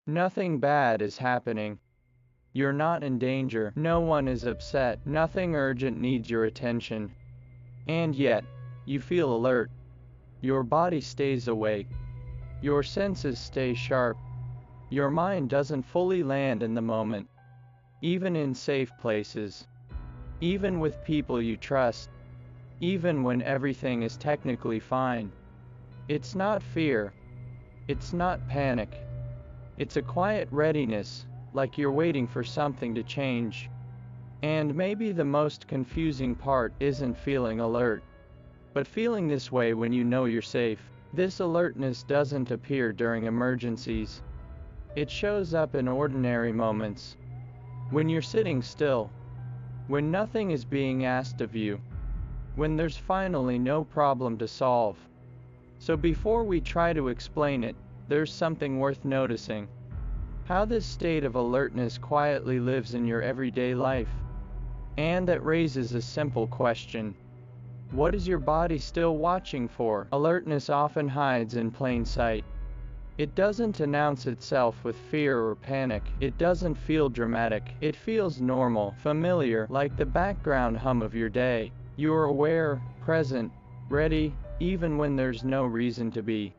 Nothing bad is happening. You're not in danger. No one is upset. Nothing urgent needs your attention. And yet, you feel alert. Your body stays awake. Your senses stay sharp. Your mind doesn't fully land in the moment. Even in safe places. Even with people you trust. Even when everything is technically fine. It's not fear. It's not panic. It's a quiet readiness, like you're waiting for something to change. And maybe the most confusing part isn't feeling alert, but feeling this way when you know you're safe. This alertness doesn't appear during emergencies. It shows up in ordinary moments. When you're sitting still. When nothing is being asked of you. When there's finally no problem to solve. So before we try to explain it, there's something worth noticing. How this state of alertness quietly lives in your everyday life. And that raises a simple question. What is your body still watching for? Alertness often hides in plain sight. It doesn't announce itself with fear or panic. It doesn't feel dramatic. It feels normal, familiar, like the background hum of your day. You're aware, present, ready, even when there's no reason to be.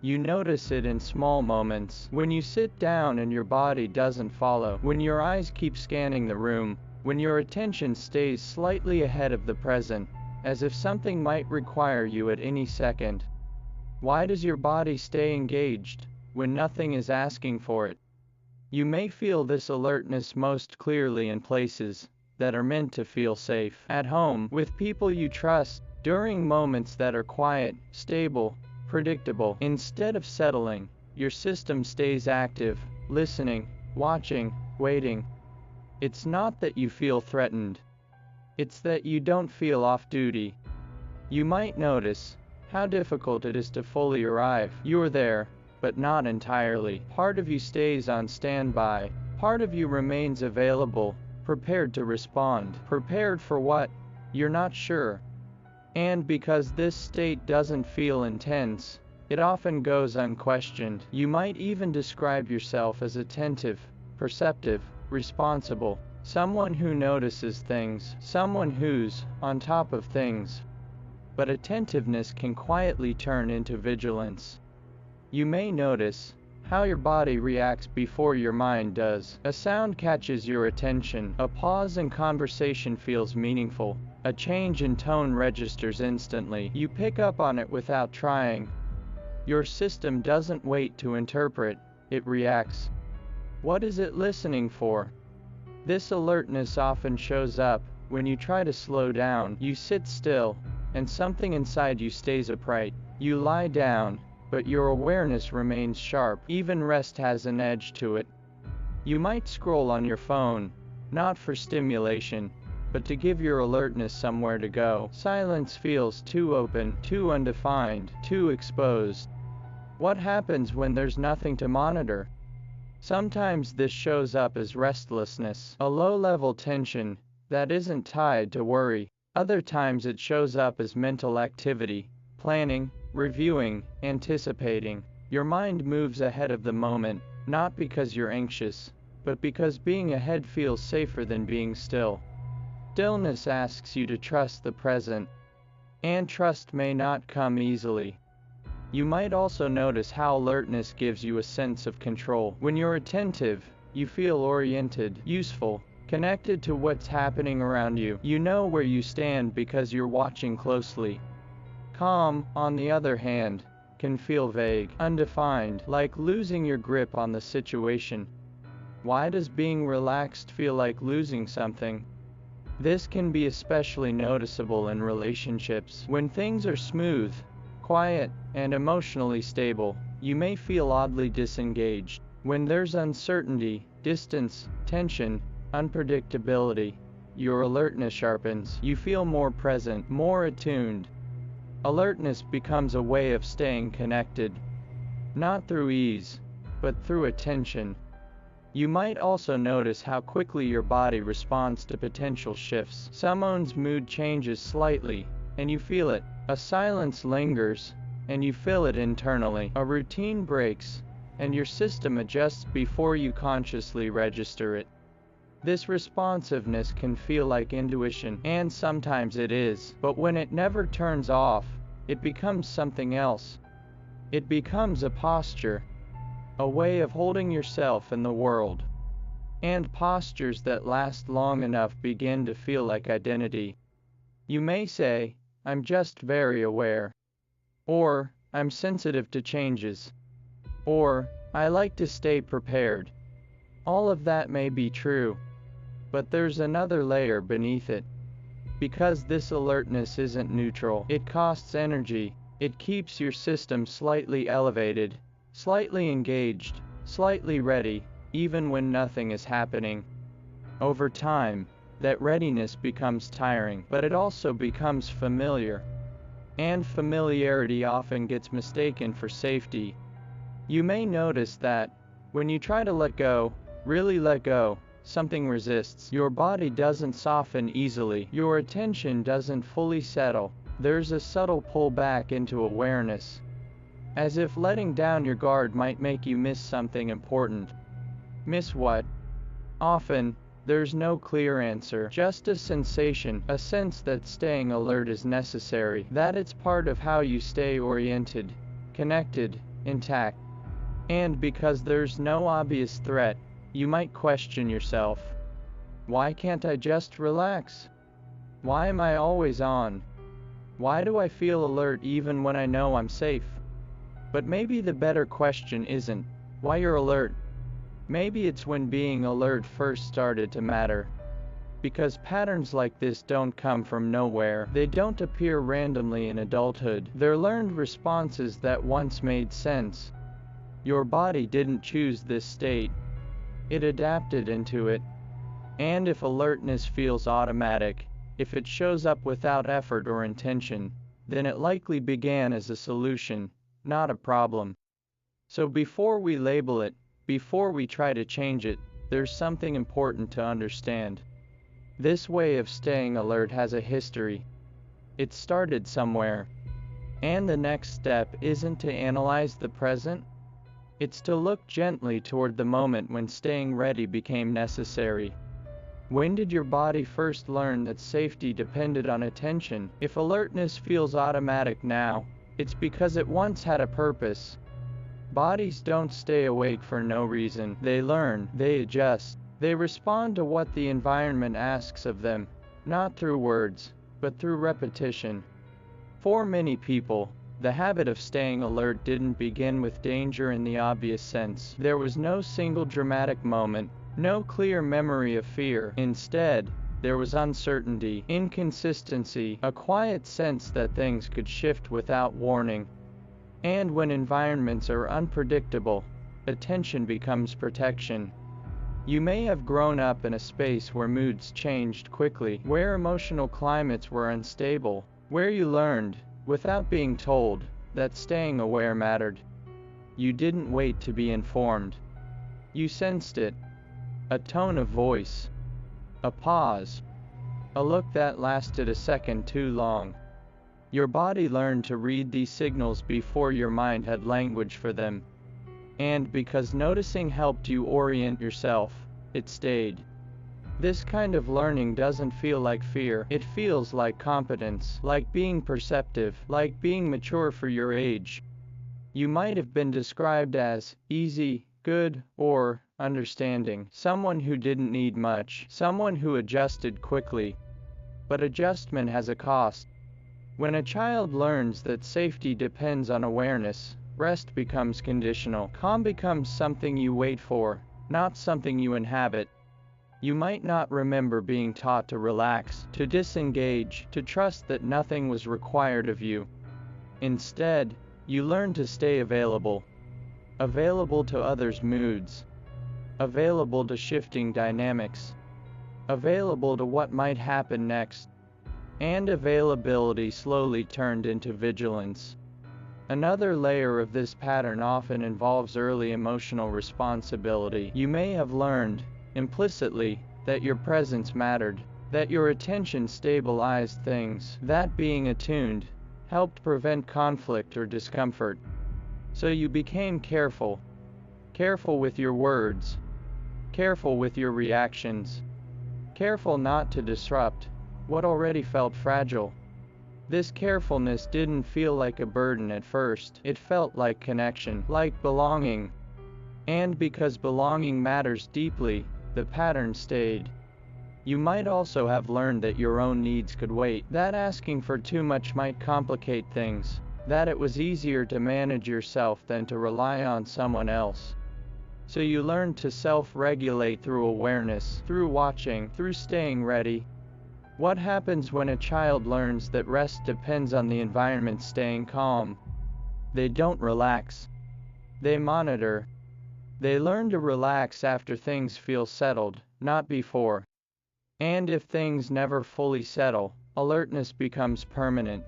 You notice it in small moments. When you sit down and your body doesn't follow. When your eyes keep scanning the room. When your attention stays slightly ahead of the present, as if something might require you at any second. Why does your body stay engaged when nothing is asking for it? You may feel this alertness most clearly in places that are meant to feel safe. At home, with people you trust, during moments that are quiet, stable, predictable. Instead of settling, your system stays active, listening, watching, waiting. It's not that you feel threatened. It's that you don't feel off duty. You might notice how difficult it is to fully arrive. You're there, but not entirely. Part of you stays on standby. Part of you remains available, prepared to respond. Prepared for what? You're not sure. And because this state doesn't feel intense, it often goes unquestioned. You might even describe yourself as attentive, perceptive, responsible. Someone who notices things. Someone who's on top of things. But attentiveness can quietly turn into vigilance. You may notice how your body reacts before your mind does. A sound catches your attention. A pause in conversation feels meaningful. A change in tone registers instantly. You pick up on it without trying. Your system doesn't wait to interpret, it reacts. What is it listening for? This alertness often shows up when you try to slow down. You sit still, and something inside you stays upright. You lie down, but your awareness remains sharp. Even rest has an edge to it. You might scroll on your phone, not for stimulation, but to give your alertness somewhere to go. Silence feels too open, too undefined, too exposed. What happens when there's nothing to monitor? Sometimes this shows up as restlessness, a low-level tension that isn't tied to worry. Other times it shows up as mental activity, planning, reviewing, anticipating. Your mind moves ahead of the moment, not because you're anxious, but because being ahead feels safer than being still. Stillness asks you to trust the present, and trust may not come easily. You might also notice how alertness gives you a sense of control. When you're attentive, you feel oriented, useful, connected to what's happening around you. You know where you stand because you're watching closely. Calm, on the other hand, can feel vague, undefined, like losing your grip on the situation. Why does being relaxed feel like losing something? This can be especially noticeable in relationships. When things are smooth, quiet, and emotionally stable, you may feel oddly disengaged. When there's uncertainty, distance, tension, unpredictability, your alertness sharpens. You feel more present, more attuned. Alertness becomes a way of staying connected, not through ease, but through attention. You might also notice how quickly your body responds to potential shifts. Someone's mood changes slightly, and you feel it. A silence lingers, and you feel it internally. A routine breaks, and your system adjusts before you consciously register it. This responsiveness can feel like intuition, and sometimes it is, but when it never turns off, it becomes something else. It becomes a posture, a way of holding yourself in the world. And postures that last long enough begin to feel like identity. You may say, "I'm just very aware," or "I'm sensitive to changes," or "I like to stay prepared." All of that may be true, but there's another layer beneath it. Because this alertness isn't neutral, it costs energy. It keeps your system slightly elevated, slightly engaged, slightly ready, even when nothing is happening. Over time, that readiness becomes tiring, but it also becomes familiar. And familiarity often gets mistaken for safety. You may notice that, when you try to let go, really let go, something resists. Your body doesn't soften easily. Your attention doesn't fully settle. There's a subtle pull back into awareness. As if letting down your guard might make you miss something important. Miss what? Often, there's no clear answer, just a sensation, a sense that staying alert is necessary, that it's part of how you stay oriented, connected, intact. And because there's no obvious threat, you might question yourself. Why can't I just relax? Why am I always on? Why do I feel alert even when I know I'm safe? But maybe the better question isn't why you're alert. Maybe it's when being alert first started to matter. Because patterns like this don't come from nowhere. They don't appear randomly in adulthood. They're learned responses that once made sense. Your body didn't choose this state. It adapted into it. And if alertness feels automatic, if it shows up without effort or intention, then it likely began as a solution, not a problem. So before we label it, before we try to change it, there's something important to understand. This way of staying alert has a history. It started somewhere. And the next step isn't to analyze the present. It's to look gently toward the moment when staying ready became necessary. When did your body first learn that safety depended on attention? If alertness feels automatic now, it's because it once had a purpose. Bodies don't stay awake for no reason. They learn, they adjust, they respond to what the environment asks of them, not through words, but through repetition. For many people, the habit of staying alert didn't begin with danger in the obvious sense. There was no single dramatic moment, no clear memory of fear. Instead, there was uncertainty, inconsistency, a quiet sense that things could shift without warning. And when environments are unpredictable, attention becomes protection. You may have grown up in a space where moods changed quickly, where emotional climates were unstable, where you learned, without being told, that staying aware mattered. You didn't wait to be informed. You sensed it. A tone of voice. A pause. A look that lasted a second too long. Your body learned to read these signals before your mind had language for them. And because noticing helped you orient yourself, it stayed. This kind of learning doesn't feel like fear. It feels like competence, like being perceptive, like being mature for your age. You might have been described as easy, good, or understanding. Someone who didn't need much. Someone who adjusted quickly. But adjustment has a cost. When a child learns that safety depends on awareness, rest becomes conditional. Calm becomes something you wait for, not something you inhabit. You might not remember being taught to relax, to disengage, to trust that nothing was required of you. Instead, you learn to stay available. Available to others' moods. Available to shifting dynamics. Available to what might happen next. And availability slowly turned into vigilance. Another layer of this pattern often involves early emotional responsibility. You may have learned, implicitly, that your presence mattered, that your attention stabilized things, that being attuned helped prevent conflict or discomfort. So you became careful. Careful with your words. Careful with your reactions. Careful not to disrupt what already felt fragile. This carefulness didn't feel like a burden at first. It felt like connection, like belonging. And because belonging matters deeply, the pattern stayed. You might also have learned that your own needs could wait, that asking for too much might complicate things, that it was easier to manage yourself than to rely on someone else. So you learned to self-regulate through awareness, through watching, through staying ready. What happens when a child learns that rest depends on the environment staying calm? They don't relax. They monitor. They learn to relax after things feel settled, not before. And if things never fully settle, alertness becomes permanent.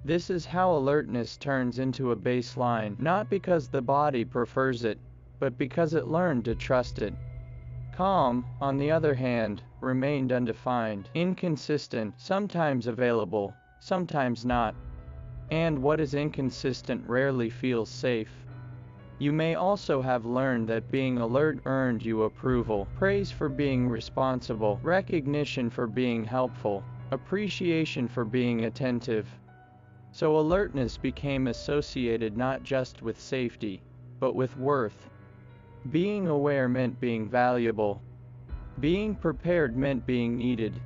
This is how alertness turns into a baseline, not because the body prefers it, but because it learned to trust it. Calm, on the other hand, remained undefined, inconsistent, sometimes available, sometimes not. And what is inconsistent rarely feels safe. You may also have learned that being alert earned you approval, praise for being responsible, recognition for being helpful, appreciation for being attentive. So alertness became associated not just with safety, but with worth. Being aware meant being valuable. Being prepared meant being needed.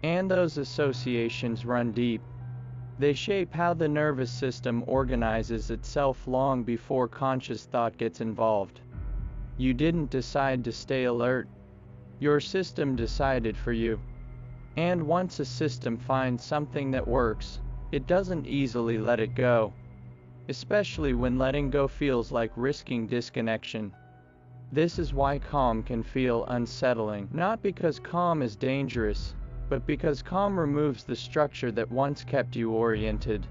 And those associations run deep. They shape how the nervous system organizes itself long before conscious thought gets involved. You didn't decide to stay alert. Your system decided for you. And once a system finds something that works, it doesn't easily let it go. Especially when letting go feels like risking disconnection. This is why calm can feel unsettling, not because calm is dangerous, but because calm removes the structure that once kept you oriented.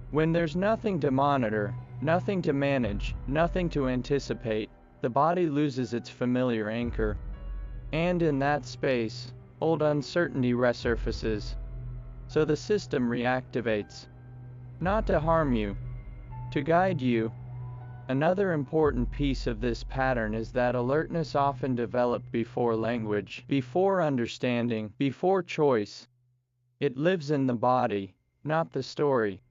When there's nothing to monitor, nothing to manage, nothing to anticipate, the body loses its familiar anchor. And in that space, old uncertainty resurfaces. So the system reactivates. Not to harm you, to guide you. Another important piece of this pattern is that alertness often developed before language, before understanding, before choice. It lives in the body, not the story.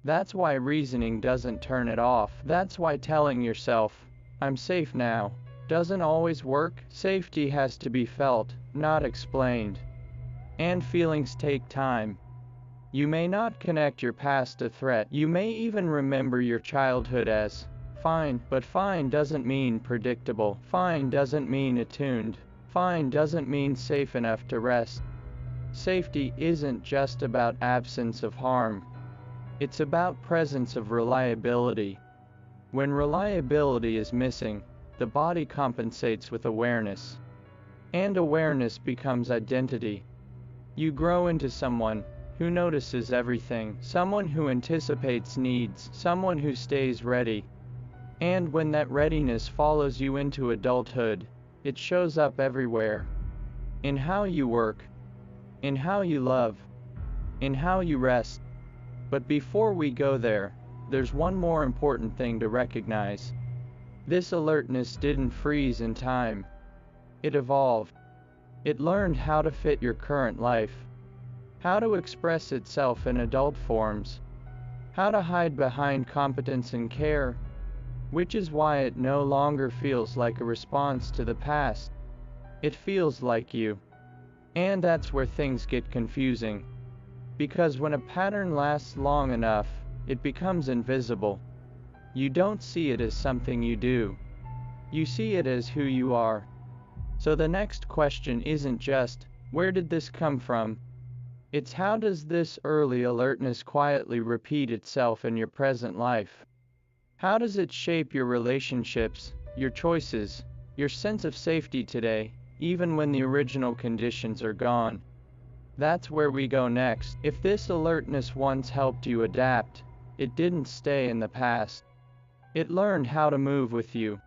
That's why reasoning doesn't turn it off. That's why telling yourself, "I'm safe now," doesn't always work. Safety has to be felt, not explained. And feelings take time. You may not connect your past to threat. You may even remember your childhood as fine, but fine doesn't mean predictable. Fine doesn't mean attuned. Fine doesn't mean safe enough to rest. Safety isn't just about absence of harm. It's about presence of reliability. When reliability is missing, the body compensates with awareness. And awareness becomes identity. You grow into someone who notices everything, someone who anticipates needs, someone who stays ready. And when that readiness follows you into adulthood, it shows up everywhere. In how you work, in how you love, in how you rest. But before we go there, there's one more important thing to recognize. This alertness didn't freeze in time. It evolved. It learned how to fit your current life, how to express itself in adult forms, how to hide behind competence and care, which is why it no longer feels like a response to the past. It feels like you. And that's where things get confusing. Because when a pattern lasts long enough, it becomes invisible. You don't see it as something you do. You see it as who you are. So the next question isn't just, where did this come from? It's how does this early alertness quietly repeat itself in your present life? How does it shape your relationships, your choices, your sense of safety today, even when the original conditions are gone? That's where we go next. If this alertness once helped you adapt, it didn't stay in the past. It learned how to move with you.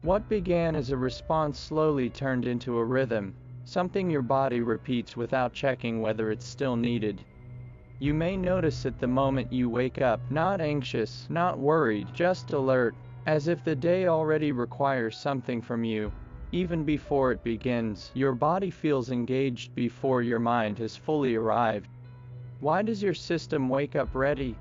What began as a response slowly turned into a rhythm, something your body repeats without checking whether it's still needed. You may notice it the moment you wake up, not anxious, not worried, just alert. as if the day already requires something from you. Even before it begins, your body feels engaged before your mind has fully arrived. Why does your system wake up ready?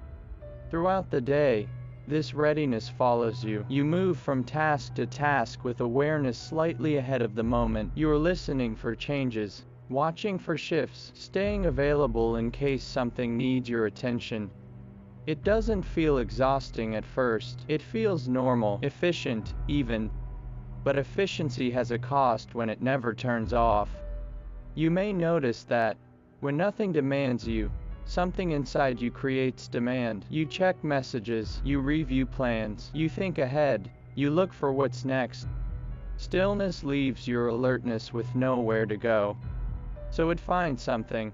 Throughout the day, this readiness follows you. You move from task to task with awareness slightly ahead of the moment. You are listening for changes, watching for shifts, staying available in case something needs your attention. It doesn't feel exhausting at first. It feels normal, efficient, even. But efficiency has a cost when it never turns off. You may notice that, when nothing demands you, something inside you creates demand. You check messages, you review plans, you think ahead, you look for what's next. Stillness leaves your alertness with nowhere to go. So it finds something.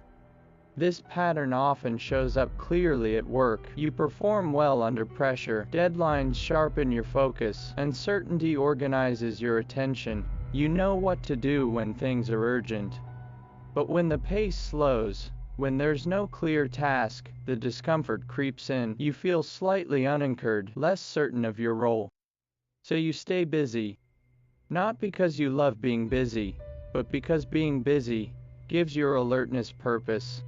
This pattern often shows up clearly at work. You perform well under pressure. Deadlines sharpen your focus. Uncertainty organizes your attention. You know what to do when things are urgent. But when the pace slows, when there's no clear task, the discomfort creeps in. You feel slightly unanchored, less certain of your role. So you stay busy. Not because you love being busy, but because being busy gives your alertness purpose.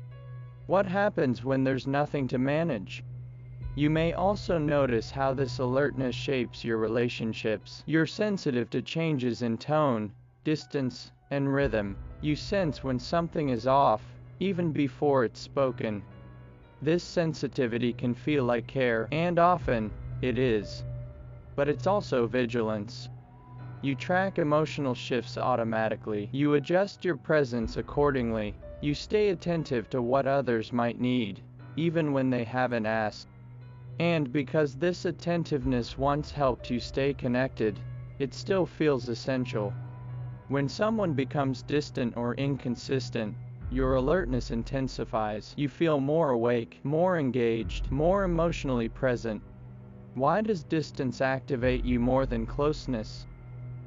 What happens when there's nothing to manage? You may also notice how this alertness shapes your relationships. You're sensitive to changes in tone, distance, and rhythm. You sense when something is off, even before it's spoken. This sensitivity can feel like care, and often, it is. But it's also vigilance. You track emotional shifts automatically. You adjust your presence accordingly. You stay attentive to what others might need, even when they haven't asked. And because this attentiveness once helped you stay connected, it still feels essential. When someone becomes distant or inconsistent, your alertness intensifies. You feel more awake, more engaged, more emotionally present. Why does distance activate you more than closeness?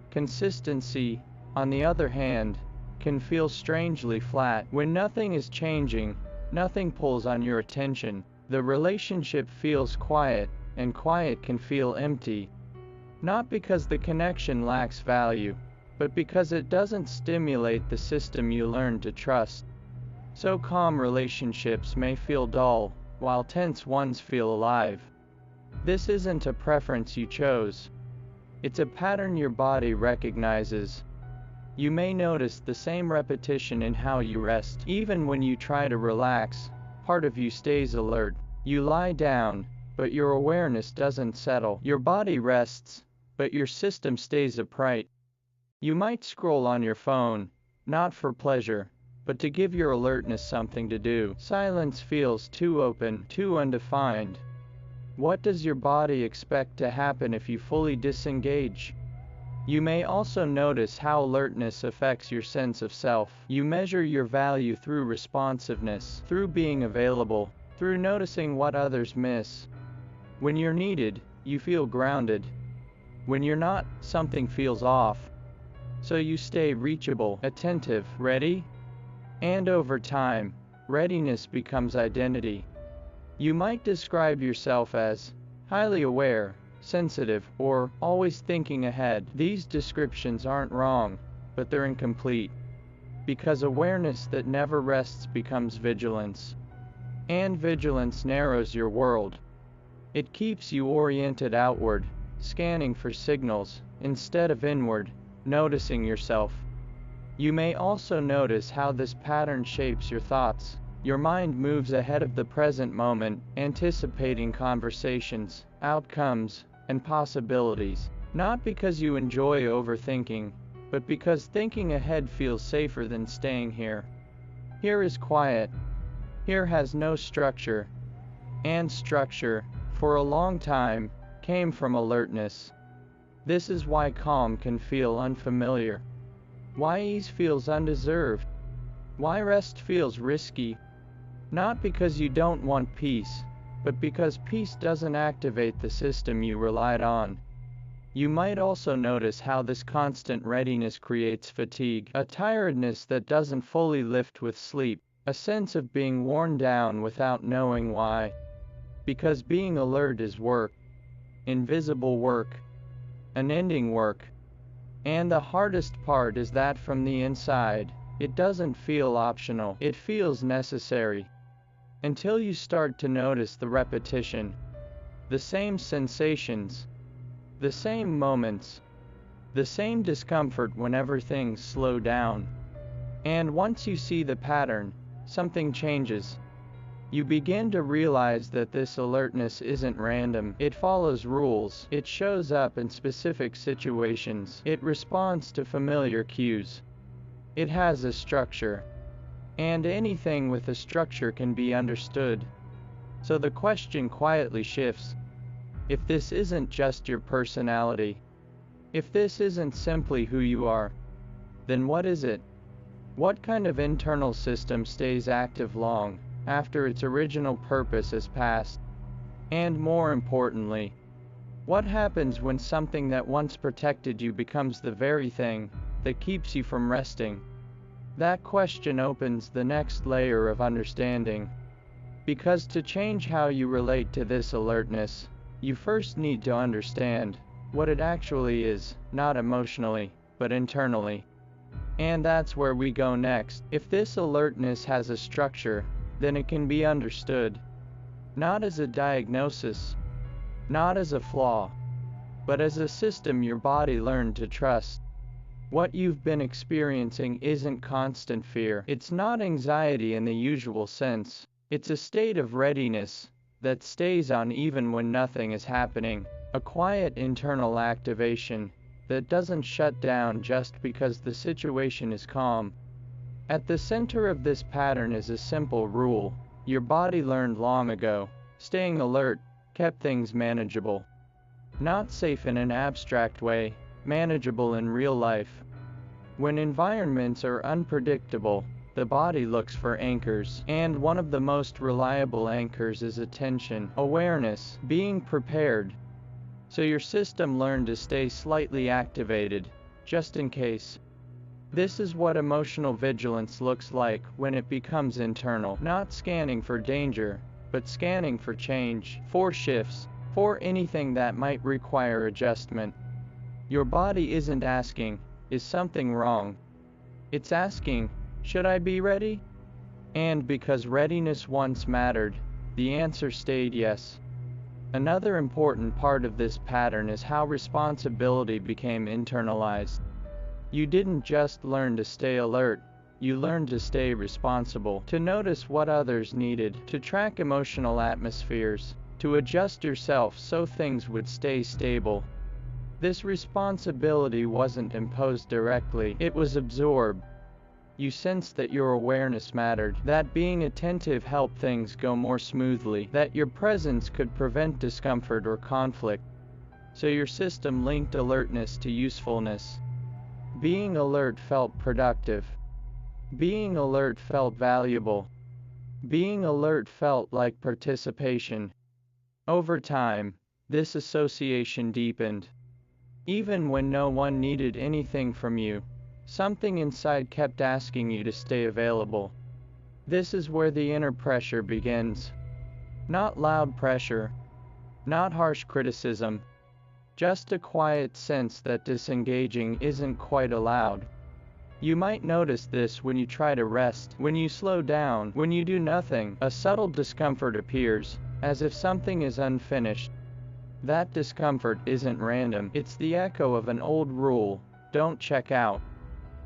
Consistency, on the other hand, can feel strangely flat. When nothing is changing, nothing pulls on your attention. The relationship feels quiet, and quiet can feel empty. Not because the connection lacks value, but because it doesn't stimulate the system you learned to trust. So calm relationships may feel dull, while tense ones feel alive. This isn't a preference you chose. It's a pattern your body recognizes. You may notice the same repetition in how you rest. Even when you try to relax, part of you stays alert. You lie down, but your awareness doesn't settle. Your body rests, but your system stays upright. You might scroll on your phone, not for pleasure, but to give your alertness something to do. Silence feels too open, too undefined. What does your body expect to happen if you fully disengage? You may also notice how alertness affects your sense of self. You measure your value through responsiveness, through being available, through noticing what others miss. When you're needed, you feel grounded. When you're not, something feels off. So you stay reachable, attentive, ready? And over time, readiness becomes identity. You might describe yourself as highly aware, sensitive, or always thinking ahead. These descriptions aren't wrong, but they're incomplete. Because awareness that never rests becomes vigilance. And vigilance narrows your world. It keeps you oriented outward, scanning for signals, instead of inward, noticing yourself. You may also notice how this pattern shapes your thoughts. Your mind moves ahead of the present moment, anticipating conversations, outcomes, and possibilities. Not because you enjoy overthinking, but because thinking ahead feels safer than staying here. Here is quiet. Here has no structure. And structure, for a long time, came from alertness. This is why calm can feel unfamiliar. Why ease feels undeserved. Why rest feels risky. Not because you don't want peace, but because peace doesn't activate the system you relied on. You might also notice how this constant readiness creates fatigue, a tiredness that doesn't fully lift with sleep, a sense of being worn down without knowing why. Because being alert is work. Invisible work. unending work. And the hardest part is that from the inside, it doesn't feel optional, it feels necessary. Until you start to notice the repetition, the same sensations, the same moments, the same discomfort whenever things slow down. And once you see the pattern, something changes. You begin to realize that this alertness isn't random, it follows rules, it shows up in specific situations, it responds to familiar cues. It has a structure. And anything with a structure can be understood. So the question quietly shifts. If this isn't just your personality, if this isn't simply who you are, then what is it? What kind of internal system stays active long after its original purpose has passed? And more importantly, what happens when something that once protected you becomes the very thing that keeps you from resting? That question opens the next layer of understanding. Because to change how you relate to this alertness, you first need to understand what it actually is, not emotionally, but internally. And that's where we go next. If this alertness has a structure, then it can be understood. Not as a diagnosis, not as a flaw, but as a system your body learned to trust. What you've been experiencing isn't constant fear. It's not anxiety in the usual sense. It's a state of readiness that stays on even when nothing is happening. A quiet internal activation that doesn't shut down just because the situation is calm. At the center of this pattern is a simple rule your body learned long ago. Staying alert kept things manageable. Not safe in an abstract way, manageable in real life. When environments are unpredictable, the body looks for anchors, and one of the most reliable anchors is attention, awareness, being prepared. So your system learned to stay slightly activated, just in case. This is what emotional vigilance looks like when it becomes internal, not scanning for danger, but scanning for change, for shifts, for anything that might require adjustment. Your body isn't asking, is something wrong? It's asking, should I be ready? And because readiness once mattered, the answer stayed yes. Another important part of this pattern is how responsibility became internalized. You didn't just learn to stay alert, you learned to stay responsible, to notice what others needed, to track emotional atmospheres, to adjust yourself so things would stay stable. This responsibility wasn't imposed directly, it was absorbed. You sensed that your awareness mattered, that being attentive helped things go more smoothly, that your presence could prevent discomfort or conflict. So your system linked alertness to usefulness. Being alert felt productive. Being alert felt valuable. Being alert felt like participation. Over time, this association deepened. Even when no one needed anything from you, something inside kept asking you to stay available. This is where the inner pressure begins. Not loud pressure, not harsh criticism, just a quiet sense that disengaging isn't quite allowed. You might notice this when you try to rest, when you slow down, when you do nothing. A subtle discomfort appears, as if something is unfinished. That discomfort isn't random, it's the echo of an old rule, don't check out.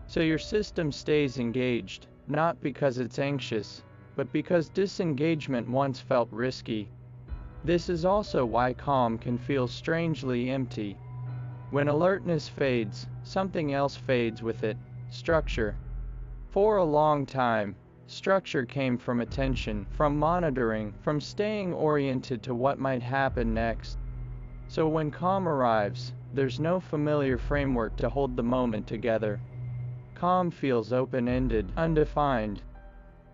So your system stays engaged, not because it's anxious, but because disengagement once felt risky. This is also why calm can feel strangely empty. When alertness fades, something else fades with it, structure. For a long time, structure came from attention, from monitoring, from staying oriented to what might happen next. So when calm arrives, there's no familiar framework to hold the moment together. Calm feels open-ended, undefined.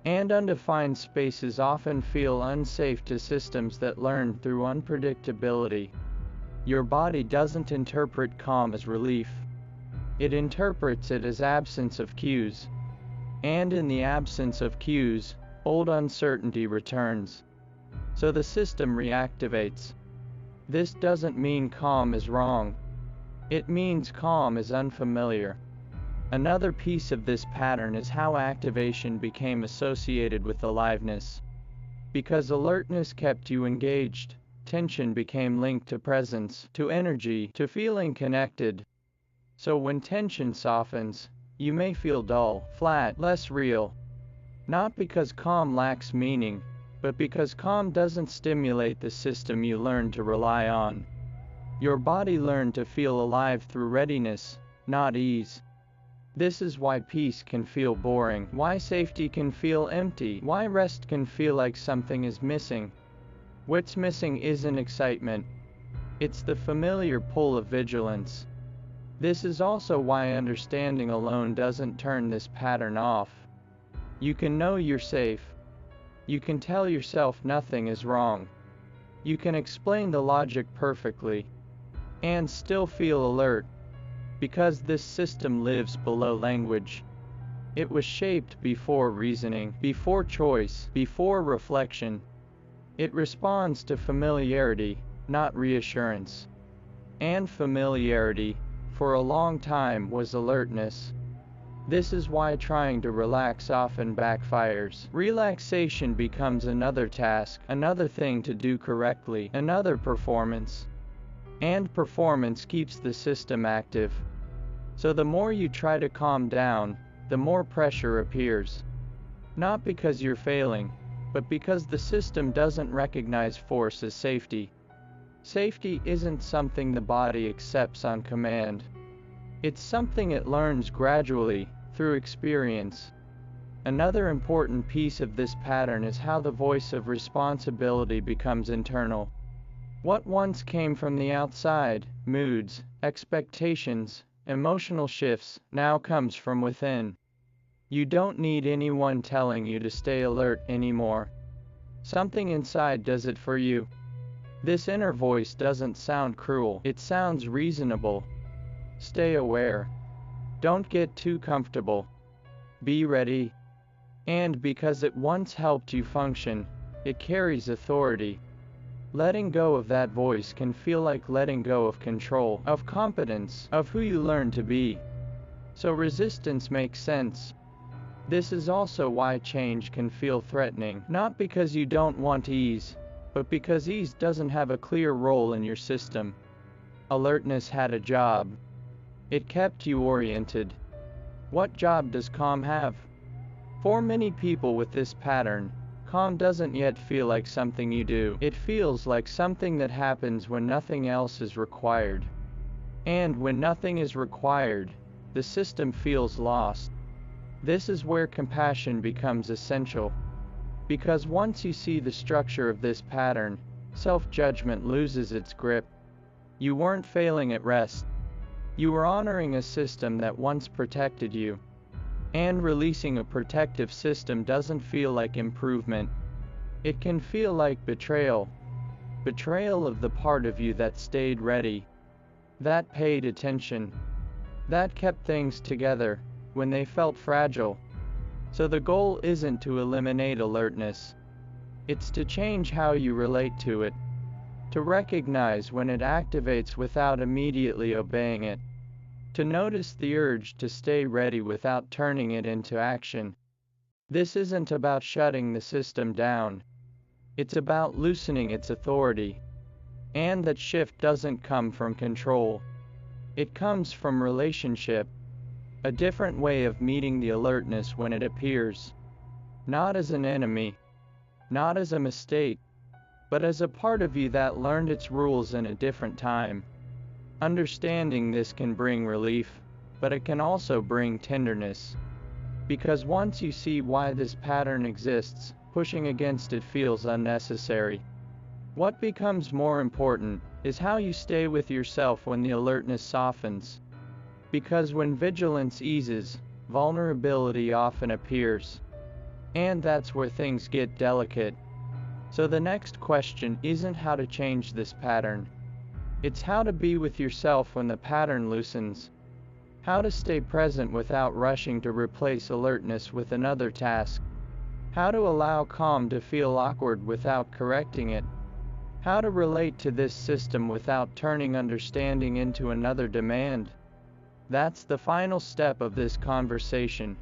And undefined spaces often feel unsafe to systems that learn through unpredictability. Your body doesn't interpret calm as relief. It interprets it as absence of cues. And in the absence of cues, old uncertainty returns. So the system reactivates. This doesn't mean calm is wrong. It means calm is unfamiliar. Another piece of this pattern is how activation became associated with aliveness. Because alertness kept you engaged, tension became linked to presence, to energy, to feeling connected. So when tension softens, you may feel dull, flat, less real. Not because calm lacks meaning, but because calm doesn't stimulate the system you learned to rely on. Your body learned to feel alive through readiness, not ease. This is why peace can feel boring, why safety can feel empty, why rest can feel like something is missing. What's missing isn't excitement. It's the familiar pull of vigilance. This is also why understanding alone doesn't turn this pattern off. You can know you're safe. You can tell yourself nothing is wrong. You can explain the logic perfectly, and still feel alert. Because this system lives below language. It was shaped before reasoning, before choice, before reflection. It responds to familiarity, not reassurance. And familiarity, for a long time, was alertness. This is why trying to relax often backfires. Relaxation becomes another task, another thing to do correctly, another performance. And performance keeps the system active. So the more you try to calm down, the more pressure appears. Not because you're failing, but because the system doesn't recognize force as safety. Safety isn't something the body accepts on command. It's something it learns gradually, through experience. Another important piece of this pattern is how the voice of responsibility becomes internal. What once came from the outside, moods, expectations, emotional shifts, now comes from within. You don't need anyone telling you to stay alert anymore. Something inside does it for you. This inner voice doesn't sound cruel, it sounds reasonable. Stay aware. Don't get too comfortable. Be ready. And because it once helped you function, it carries authority. Letting go of that voice can feel like letting go of control, of competence, of who you learn to be. So resistance makes sense. This is also why change can feel threatening, not because you don't want ease, but because ease doesn't have a clear role in your system. Alertness had a job. It kept you oriented. What job does calm have? For many people with this pattern, calm doesn't yet feel like something you do. It feels like something that happens when nothing else is required. And when nothing is required, the system feels lost. This is where compassion becomes essential. Because once you see the structure of this pattern, self-judgment loses its grip. You weren't failing at rest. You were honoring a system that once protected you. And releasing a protective system doesn't feel like improvement. It can feel like betrayal. Betrayal of the part of you that stayed ready. That paid attention. That kept things together when they felt fragile. So the goal isn't to eliminate alertness. It's to change how you relate to it. To recognize when it activates without immediately obeying it. To notice the urge to stay ready without turning it into action. This isn't about shutting the system down. It's about loosening its authority. And that shift doesn't come from control. It comes from relationship. A different way of meeting the alertness when it appears. Not as an enemy. Not as a mistake. But as a part of you that learned its rules in a different time. Understanding this can bring relief, but it can also bring tenderness. Because once you see why this pattern exists, pushing against it feels unnecessary. What becomes more important is how you stay with yourself when the alertness softens. Because when vigilance eases, vulnerability often appears. And that's where things get delicate. So the next question isn't how to change this pattern. It's how to be with yourself when the pattern loosens. How to stay present without rushing to replace alertness with another task. How to allow calm to feel awkward without correcting it. How to relate to this system without turning understanding into another demand. That's the final step of this conversation.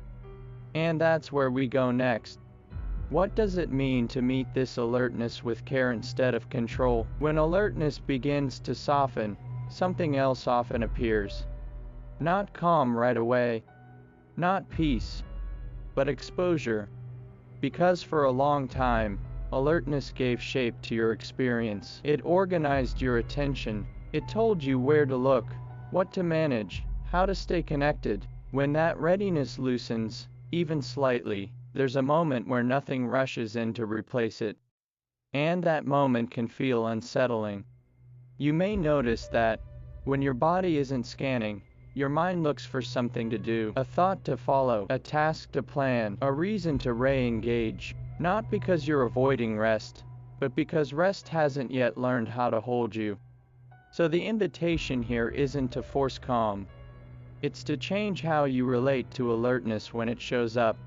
And that's where we go next. What does it mean to meet this alertness with care instead of control? When alertness begins to soften, something else often appears. Not calm right away, not peace, but exposure. Because for a long time, alertness gave shape to your experience. It organized your attention. It told you where to look, what to manage, how to stay connected. When that readiness loosens, even slightly, there's a moment where nothing rushes in to replace it. And that moment can feel unsettling. You may notice that, when your body isn't scanning, your mind looks for something to do, a thought to follow, a task to plan, a reason to re-engage. Not because you're avoiding rest, but because rest hasn't yet learned how to hold you. So the invitation here isn't to force calm. It's to change how you relate to alertness when it shows up.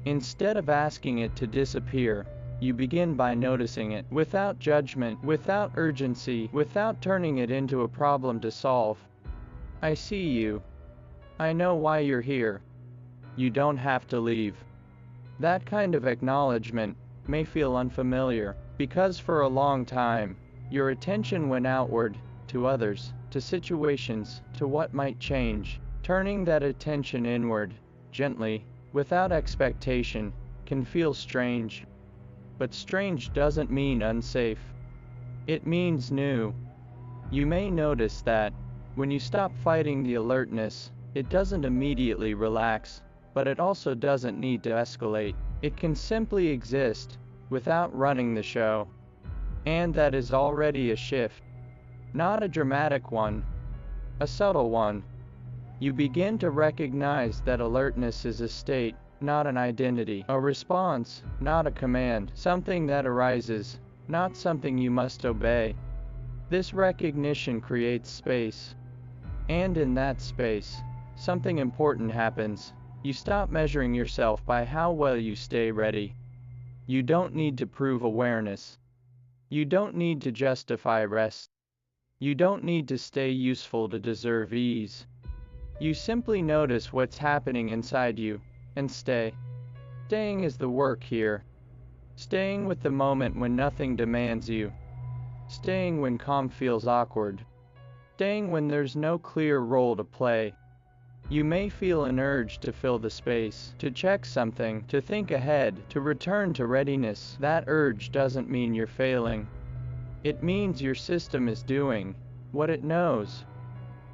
Instead of asking it to disappear, you begin by noticing it, without judgment, without urgency, without turning it into a problem to solve. I see you. I know why you're here. You don't have to leave. That kind of acknowledgement may feel unfamiliar, because for a long time, your attention went outward, to others, to situations, to what might change. Turning that attention inward, gently, without expectation, can feel strange. But strange doesn't mean unsafe. It means new. You may notice that, when you stop fighting the alertness, it doesn't immediately relax, but it also doesn't need to escalate. It can simply exist, without running the show. And that is already a shift. Not a dramatic one, a subtle one. You begin to recognize that alertness is a state, not an identity, a response, not a command, something that arises, not something you must obey. This recognition creates space. And in that space, something important happens. You stop measuring yourself by how well you stay ready. You don't need to prove awareness. You don't need to justify rest. You don't need to stay useful to deserve ease. You simply notice what's happening inside you, and stay. Staying is the work here. Staying with the moment when nothing demands you. Staying when calm feels awkward. Staying when there's no clear role to play. You may feel an urge to fill the space, to check something, to think ahead, to return to readiness. That urge doesn't mean you're failing. It means your system is doing what it knows.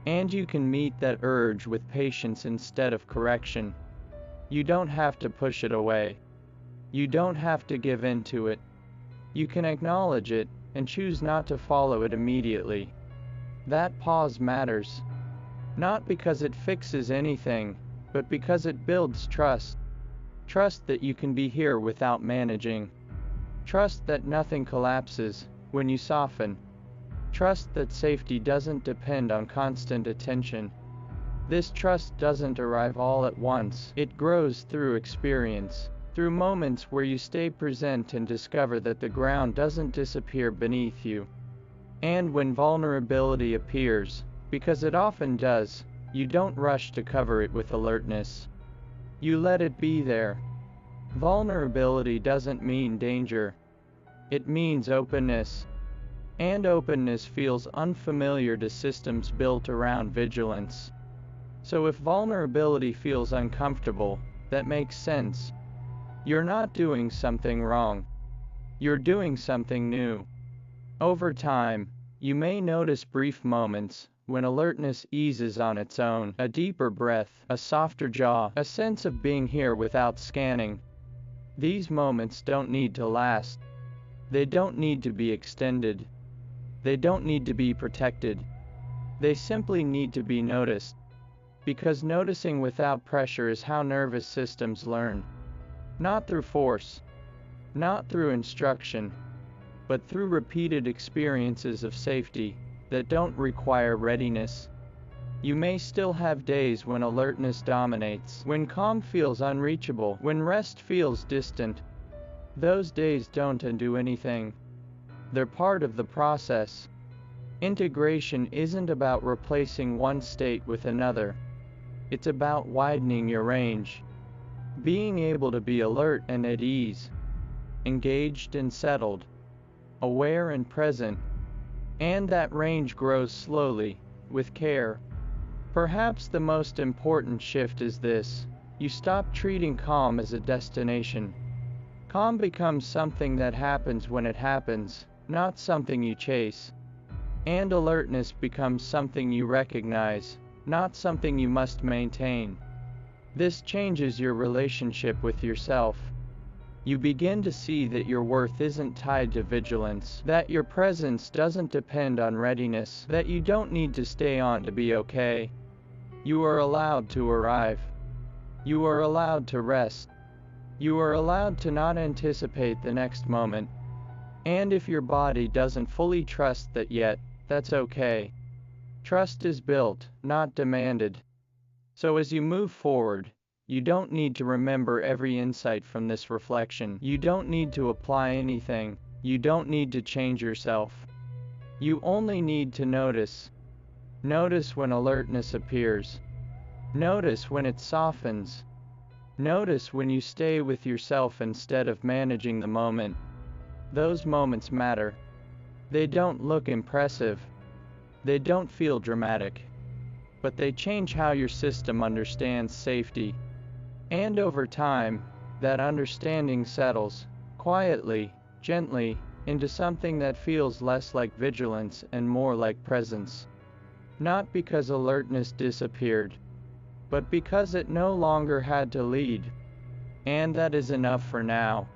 And you can meet that urge with patience instead of correction. You don't have to push it away. You don't have to give in to it. You can acknowledge it, and choose not to follow it immediately. That pause matters. Not because it fixes anything, but because it builds trust. Trust that you can be here without managing. Trust that nothing collapses when you soften. Trust that safety doesn't depend on constant attention. This trust doesn't arrive all at once. It grows through experience, through moments where you stay present and discover that the ground doesn't disappear beneath you. And when vulnerability appears, because it often does, you don't rush to cover it with alertness. You let it be there. Vulnerability doesn't mean danger. It means openness. And openness feels unfamiliar to systems built around vigilance. So if vulnerability feels uncomfortable, that makes sense. You're not doing something wrong. You're doing something new. Over time, you may notice brief moments when alertness eases on its own, a deeper breath, a softer jaw, a sense of being here without scanning. These moments don't need to last. They don't need to be extended. They don't need to be protected. They simply need to be noticed. Because noticing without pressure is how nervous systems learn. Not through force, not through instruction, but through repeated experiences of safety that don't require readiness. You may still have days when alertness dominates, when calm feels unreachable, when rest feels distant. Those days don't undo anything. They're part of the process. Integration isn't about replacing one state with another. It's about widening your range. Being able to be alert and at ease, engaged and settled, aware and present. And that range grows slowly, with care. Perhaps the most important shift is this: you stop treating calm as a destination. Calm becomes something that happens when it happens, not something you chase. And alertness becomes something you recognize, not something you must maintain. This changes your relationship with yourself. You begin to see that your worth isn't tied to vigilance, that your presence doesn't depend on readiness, that you don't need to stay on to be okay. You are allowed to arrive. You are allowed to rest. You are allowed to not anticipate the next moment. And if your body doesn't fully trust that yet, that's okay. Trust is built, not demanded. So as you move forward, you don't need to remember every insight from this reflection. You don't need to apply anything. You don't need to change yourself. You only need to notice. Notice when alertness appears. Notice when it softens. Notice when you stay with yourself instead of managing the moment. Those moments matter. They don't look impressive. They don't feel dramatic. But they change how your system understands safety. And over time, that understanding settles, quietly, gently, into something that feels less like vigilance and more like presence. Not because alertness disappeared, but because it no longer had to lead. And that is enough for now.